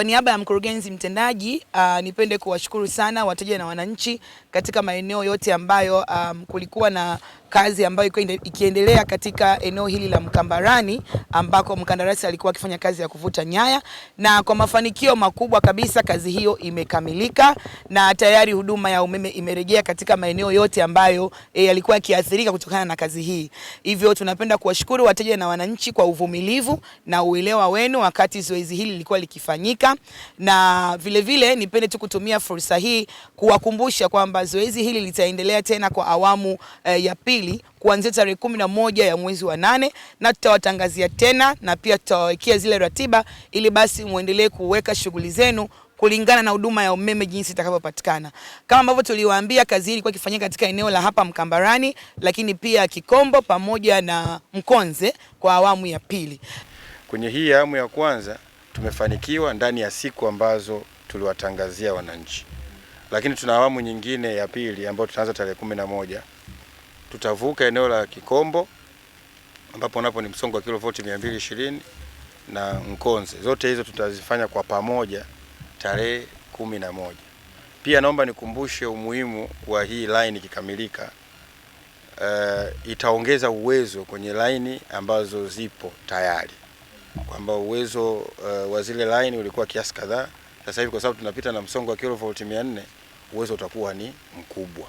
Kwa niaba ya mkurugenzi mtendaji, nipende kuwashukuru sana wateja na wananchi katika maeneo yote ambayo kulikuwa na kazi ambayo ikiendelea katika eneo hili la Mkambarani, ambako mkandarasi alikuwa akifanya kazi ya kuvuta nyaya, na kwa mafanikio makubwa kabisa kazi hiyo imekamilika na tayari huduma ya umeme imerejea katika maeneo yote ambayo yalikuwa yakiathirika kutokana na kazi hii. Hivyo tunapenda kuwashukuru wateja na wananchi kwa uvumilivu na uelewa wenu wakati zoezi hili lilikuwa likifanyika, na vile nipende tu kutumia fursa hii kuwakumbusha kwamba zoezi hili litaendelea tena kwa awamu ya pili kuanzia tarehe 11 ya mwezi wa 8, na tutawatangazia tena na pia tutawawekea zile ratiba ili basi muendelee kuweka shughuli zenu kulingana na huduma ya umeme jinsi itakavyopatikana. Kama ambavyo tuliwaambia, kazi hii ilikuwa ikifanyika katika eneo la hapa Mkambarani, lakini pia Kikombo pamoja na Mkonze kwa awamu ya pili. Kwenye hii awamu ya kwanza tumefanikiwa ndani ya siku ambazo tuliwatangazia wananchi, lakini tuna awamu nyingine ya pili ambayo tutaanza tarehe 11. Tutavuka eneo la Kikombo ambapo napo ni msongo wa kilovolti 220 na Mkonze. Zote hizo tutazifanya kwa pamoja tarehe 11. Pia naomba nikumbushe umuhimu wa hii line ikikamilika. Itaongeza uwezo kwenye line ambazo zipo tayari, kwamba uwezo wa zile line ulikuwa kiasi kadhaa. Sasa hivi kwa sababu tunapita na msongo wa kilovolti 400, uwezo utakuwa ni mkubwa.